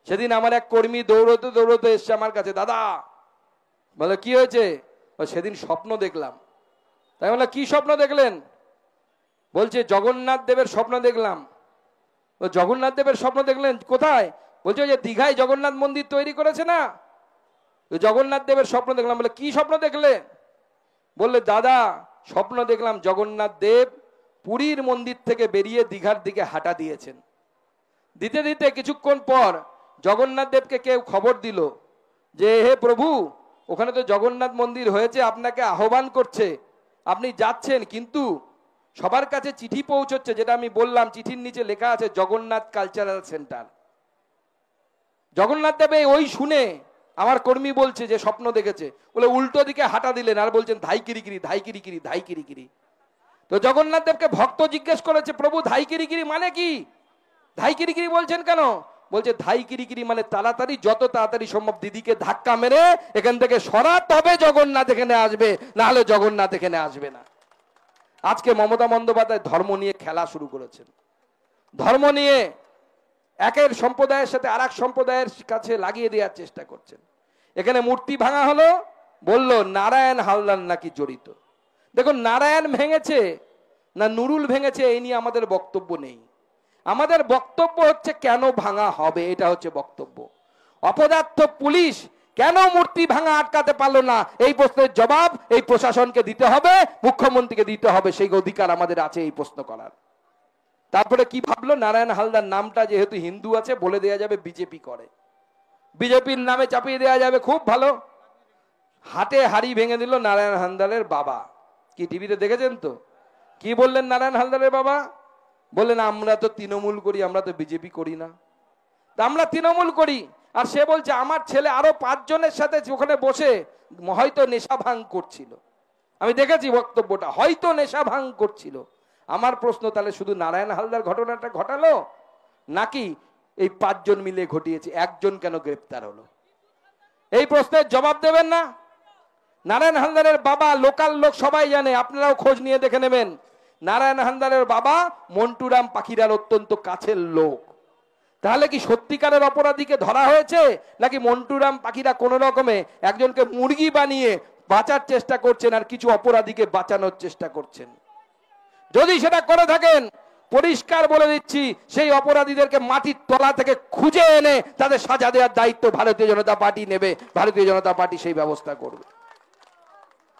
সেদিন আমার এক কর্মী দৌড়তে দৌড়তে এসছে আমার কাছে, দাদা বলে কি হয়েছে? সেদিন স্বপ্ন দেখলাম। তাই বলে কি স্বপ্ন দেখলেন? বলছে জগন্নাথ দেবের স্বপ্ন দেখলাম। জগন্নাথ দেবের স্বপ্ন দেখলেন কোথায়? বলছে যে দীঘায় জগন্নাথ মন্দির তৈরি করেছে না, জগন্নাথ দেবের স্বপ্ন দেখলাম। বলে কি স্বপ্ন দেখলে? বললে দাদা স্বপ্ন দেখলাম জগন্নাথ দেব পুরীর মন্দির থেকে বেরিয়ে দীঘার দিকে হাঁটা দিয়েছেন। দিতে দিতে কিছুক্ষণ পর জগন্নাথ দেবকে কেউ খবর দিল যে হে প্রভু, ওখানে তো জগন্নাথ মন্দির হয়েছে, আপনাকে আহ্বান করছে, আপনি যাচ্ছেন, কিন্তু সবার কাছে চিঠি পৌঁছচ্ছে, যেটা আমি বললাম চিঠির নিচে লেখা আছে জগন্নাথ কালচারাল সেন্টার। জগন্নাথ দেব ওই শুনে আমার কর্মী বলছে যে স্বপ্ন দেখেছে, বলে উল্টো দিকে হাঁটা দিলেন আর বলছেন ধাই কিরিকিরি ধাই কিরিকিরি ধাই কিরিকিরি। তো জগন্নাথ দেবকে ভক্ত জিজ্ঞেস করেছে, প্রভু ধাই কিরিকিরি মানে কি? ধাই কিরিকিরি বলছেন কেন? বলছে ধাই কিরিকিরি মানে তাড়াতাড়ি, যত তাড়াতাড়ি সম্ভব দিদিকে ধাক্কা মেরে এখান থেকে সরাতে হবে, জগন্নাথ এখানে আসবে, না হলে জগন্নাথ এখানে আসবে না। আজকে মমতা বন্দ্যোপাধ্যায় ধর্ম নিয়ে খেলা শুরু করেছেন। ধর্ম নিয়ে একের সম্প্রদায়ের সাথে আর এক সম্প্রদায়ের কাছে লাগিয়ে দেওয়ার চেষ্টা করছেন। এখানে মূর্তি ভাঙা হলো, বলল নারায়ণ হালদার নাকি জড়িত। দেখুন, নারায়ণ ভেঙেছে না নুরুল ভেঙেছে এই নিয়ে আমাদের বক্তব্য নেই। আমাদের বক্তব্য হচ্ছে কেন ভাঙা হবে, এটা হচ্ছে বক্তব্য। অপদার্থ পুলিশ কেন মূর্তি ভাঙা আটকাতে পারলো না, এই প্রশ্নের জবাব এই প্রশাসনকে দিতে হবে, মুখ্যমন্ত্রীকে দিতে হবে। সেই অধিকার আমাদের আছে এই প্রশ্ন করার। তারপরে কি ভাবলো, নারায়ণ হালদার নামটা যেহেতু হিন্দু আছে বলে দেয়া যাবে বিজেপি করে, বিজেপির নামে চাপিয়ে দেওয়া যাবে, খুব ভালো। হাটে হাড়ি ভেঙে দিল নারায়ণ হালদারের বাবা। কি টিভিতে দেখেছেন তো? কি বললেন নারায়ণ হালদারের বাবা? বললেন আমরা তো তৃণমূল করি, আমরা তো বিজেপি করি না। তা আমরা তৃণমূল করি, আর সে বলছে আমার ছেলে আরো 5 জনের সাথে ওখানে বসে হয়তো নেশা ভাঙ করছিল। আমি দেখেছি বক্তব্যটা, হয়তো নেশা ভাঙ করছিল। আমার প্রশ্ন, তাহলে শুধু নারায়ণ হালদার ঘটনাটা ঘটালো নাকি এই 5 জন মিলে ঘটিয়েছে? 1 জন কেন গ্রেপ্তার হলো? এই প্রশ্নের জবাব দেবেন না? নারায়ণ হালদারের বাবা লোকাল লোক সবাই জানে, আপনারাও খোঁজ নিয়ে দেখে নেবেন। নারায়ণ হালদারের বাবা মন্টুরাম পাখিরার অত্যন্ত কাছের লোক। তাহলে কি সত্যিকারের অপরাধীকে ধরা হয়েছে, নাকি মন্টুরাম পাখিরা কোন রকমে একজনকে মুরগি বানিয়ে বাঁচার চেষ্টা করছেন আর কিছু অপরাধীকে বাঁচানোর চেষ্টা করছেন? যদি সেটা করে থাকেন, পরিষ্কার বলে দিচ্ছি, সেই অপরাধীদেরকে মাটির তলা থেকে খুঁজে এনে তাদের সাজা দেওয়ার দায়িত্ব ভারতীয় জনতা পার্টি নেবে। ভারতীয় জনতা পার্টি সেই ব্যবস্থা করবে।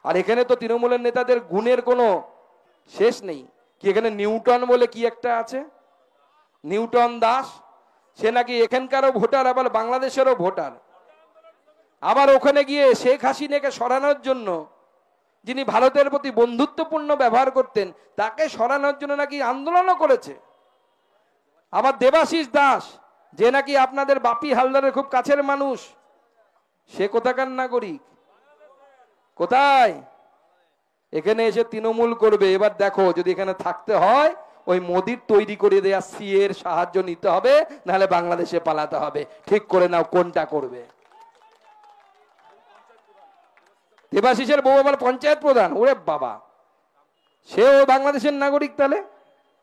আর এখানে তো তৃণমূলের নেতাদের গুণের কোনো শেষ নেই। কি এখানে নিউটন বলে কি একটা আছে, নিউটন দাস, সে নাকি এখানকারও ভোটার আবার বাংলাদেশেরও ভোটার। আবার ওখানে গিয়ে শেখ হাসিনাকে সরানোর জন্য, যিনি ভারতের প্রতি বন্ধুত্বপূর্ণ ব্যবহার করতেন, তাকে সরানোর জন্য নাকি আন্দোলনও করেছে। আবার দেবাশিস দাস, যে নাকি আপনাদের বাপি হালদারের খুব কাছের মানুষ, সে কোথাকার নাগরিক? কোথায়? এখানে এসে তৃণমূল করবে। এবার দেখো, যদি এখানে থাকতে হয় ওই মোদির তৈরি করে দেয়া সিএ এর সাহায্য নিতে হবে, নাহলে বাংলাদেশে পালাতে হবে। ঠিক করে নাও কোনটা করবে। দেবাশিসের বউ আমার পঞ্চায়েত প্রধান, ওরে বাবা, সেও বাংলাদেশের নাগরিক। তাহলে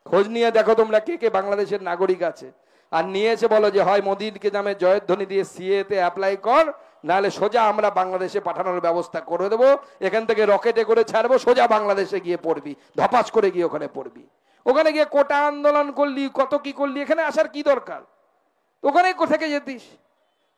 খোঁজ নিয়ে দেখো তোমরা কে কে বাংলাদেশের নাগরিক আছে। আর নিয়ে এসে বলো যে হয় মোদিকে নামে জয়ধ্বনি দিয়ে সিএ তে অ্যাপ্লাই কর, নাহলে সোজা আমরা বাংলাদেশে পাঠানোর ব্যবস্থা করে দেবো। এখান থেকে রকেটে করে ছাড়বো, সোজা বাংলাদেশে গিয়ে পড়বি, ধপাস করে গিয়ে ওখানে পড়বি। ওখানে গিয়ে কোটা আন্দোলন করলি, কত কি করলি, এখানে আসার কি দরকার? ওখানে কোথাকে যেতিস?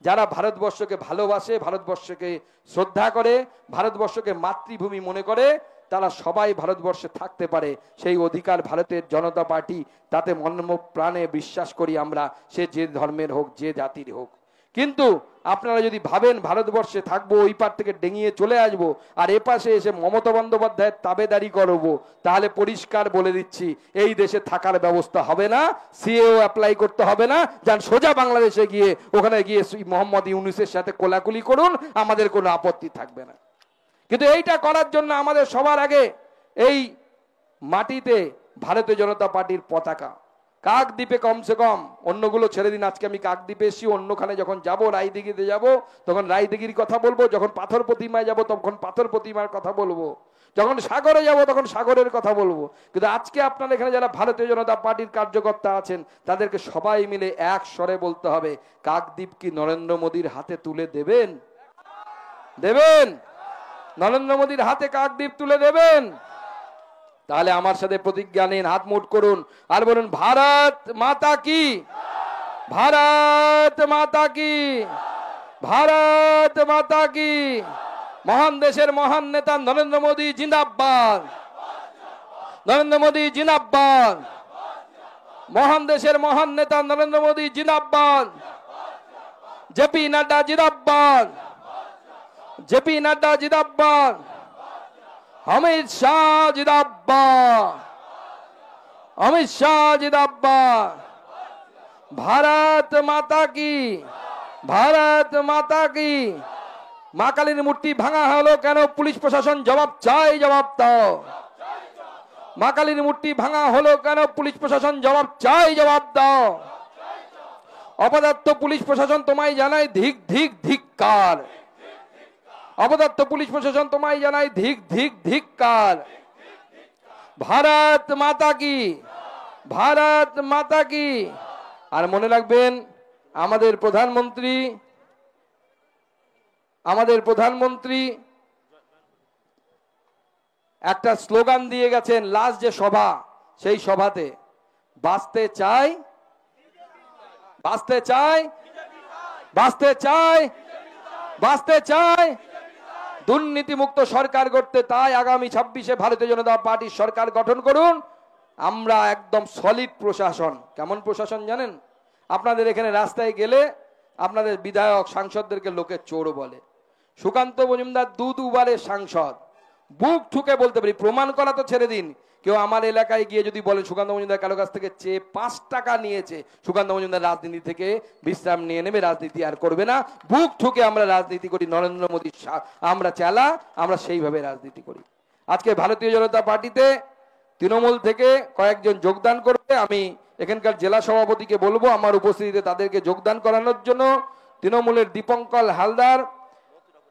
যারা ভারতবর্ষকে ভালোবাসে, ভারতবর্ষকে শ্রদ্ধা করে, ভারতবর্ষকে মাতৃভূমি মনে করে, তারা সবাই ভারতবর্ষে থাকতে পারে। সেই অধিকার ভারতের জনতা পার্টি, তাতে মর্ম প্রাণে বিশ্বাস করি আমরা, সে যে ধর্মের হোক, যে জাতির হোক। কিন্তু আপনারা যদি ভাবেন ভারতবর্ষে থাকবো, ওই পার থেকে ডেঙিয়ে চলে আসবো, আর এ পাশে এসে মমতা বন্দ্যোপাধ্যায়ের তাবেদারি করবো, তাহলে পরিষ্কার বলে দিচ্ছি, এই দেশে থাকার ব্যবস্থা হবে না। সিএও অ্যাপ্লাই করতে হবে না, যান সোজা বাংলাদেশে গিয়ে ওখানে গিয়ে মোহাম্মদ ইউনূসের সাথে কোলাকুলি করুন, আমাদের কোনো আপত্তি থাকবে না। কিন্তু এইটা করার জন্য আমাদের সবার আগে এই মাটিতে ভারতীয় জনতা পার্টির পতাকা, কাকদ্বীপে কমসে কম, অন্যগুলো ছেড়ে দিন, আজকে আমি কাকদ্বীপে এসেছি, অন্যখানে যখন যাব, রায়দিঘিতে যাব, তখন রায়দিঘির কথা বলবো, যখন পাথর প্রতিমায় যাব তখন পাথর প্রতিমার কথা বলবো। যখন সাগরে যাব তখন সাগরের কথা বলবো। কিন্তু আজকে আপনার এখানে যারা ভারতীয় জনতা পার্টির কার্যকর্তা আছেন তাদেরকে সবাই মিলে এক স্বরে বলতে হবে, কাকদ্বীপ কি নরেন্দ্র মোদীর হাতে তুলে দেবেন? দেবেন? নরেন্দ্র মোদীর হাতে কাকদ্বীপ তুলে দেবেন? তাহলে আমার সাথে প্রতিজ্ঞা নিন, হাত মুঠ করুন আর বলুন, ভারত মাতা কি, ভারত মাতা কি, ভারত মাতা কি। মহান দেশের মহান নেতা নরেন্দ্র মোদী জিন্দাবাদ, নরেন্দ্র মোদী জিন্দাবাদ। মহান দেশের মহান নেতা নরেন্দ্র মোদী জিন্দাবাদ। জেপি নাড্ডা জিন্দাবাদ, জেপি নাড্ডা জিন্দাবাদ। অমিত শাহ জিন্দাবাদ, অমিত শাহ জিন্দাবাদ। ভারত মাতা কি, ভারত মাতা কি। মা কালীর মূর্তি ভাঙা হলো কেন? পুলিশ প্রশাসন জবাব চাই, জবাব দাও। মা কালীর মূর্তি ভাঙা হলো কেন? পুলিশ প্রশাসন জবাব চাই, জবাব দাও। অপদার্থ পুলিশ প্রশাসন তোমায় জানাই ধিক ধিক ধিক্কার। অপদার্থ পুলিশ প্রশাসন তোমায় জানাই ধিক ধিক ধিক্কার। ভারত মাতা কি, ভারত মাতা কি। আর মনে রাখবেন, আমাদের প্রধানমন্ত্রী, আমাদের প্রধানমন্ত্রী একটা স্লোগান দিয়ে গেছেন লাস্ট যে সভা, সেই সভাতে, বাঁচতে চাই, বাঁচতে চাই, বাঁচতে চাই, বাঁচতে চাই, দুর্নীতিমুক্ত সরকার করতে। তাই আগামী 26-এ ভারতীয় জনতা পার্টির সরকার গঠন করুন। আমরা একদম সলিড প্রশাসন। কেমন প্রশাসন জানেন? আপনাদের এখানে রাস্তায় গেলে আপনাদের বিধায়ক সাংসদদেরকে লোকে চোর বলে। সুকান্ত মজুমদার দুবারের সাংসদ, বুক ঠুকে বলতে পারি, প্রমাণ করা তো ছেড়ে দিন, কেউ আমার এলাকায় গিয়ে যদি বলে সুকান্ত মজুমদার কারো কাছ থেকে চেয়ে 5 টাকা নিয়েছে, সুকান্ত মজুমদার রাজনীতি থেকে বিশ্রাম নিয়ে নেবে, রাজনীতি আর করবে না। বুক ঠুকে আমরা রাজনীতি করি, নরেন্দ্র মোদী আমরা চালা, আমরা সেইভাবে রাজনীতি করি। আজকে ভারতীয় জনতা পার্টিতে তৃণমূল থেকে কয়েকজন যোগদান করবে। আমি এখানকার জেলা সভাপতিকে বলবো আমার উপস্থিতিতে তাদেরকে যোগদান করানোর জন্য। তৃণমূলের দীপঙ্কর হালদার,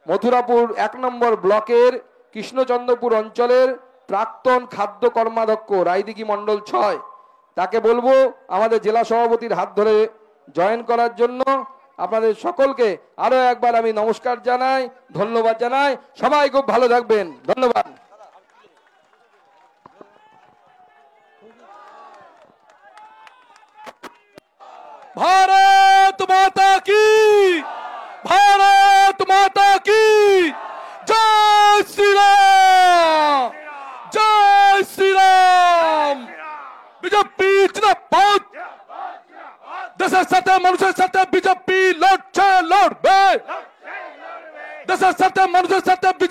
মথুরাপুর 1 নম্বর ব্লকের কৃষ্ণচন্দ্রপুর অঞ্চলের প্রাক্তন খাদ্য কর্মাধ্যক্ষ রায়দিঘি মন্ডল 6, তাকে বলবো আমাদের জেলা সভাপতির হাত ধরে জয়েন করার জন্য। আপনাদের সকলকে আরো একবার আমি নমস্কার জানাই, ধন্যবাদ জানাই। সবাই খুব ভালো থাকবেন, ধন্যবাদ। भारत माता की, भारत माता की जय श्री राम, जय श्री राम। बीजेपी जिंदाबाद, দেশের সাথে মানুষের সাথে বিজেপি লড়ছে, লড়বে। দেশের সাথে মানুষের সাথে বিজেপি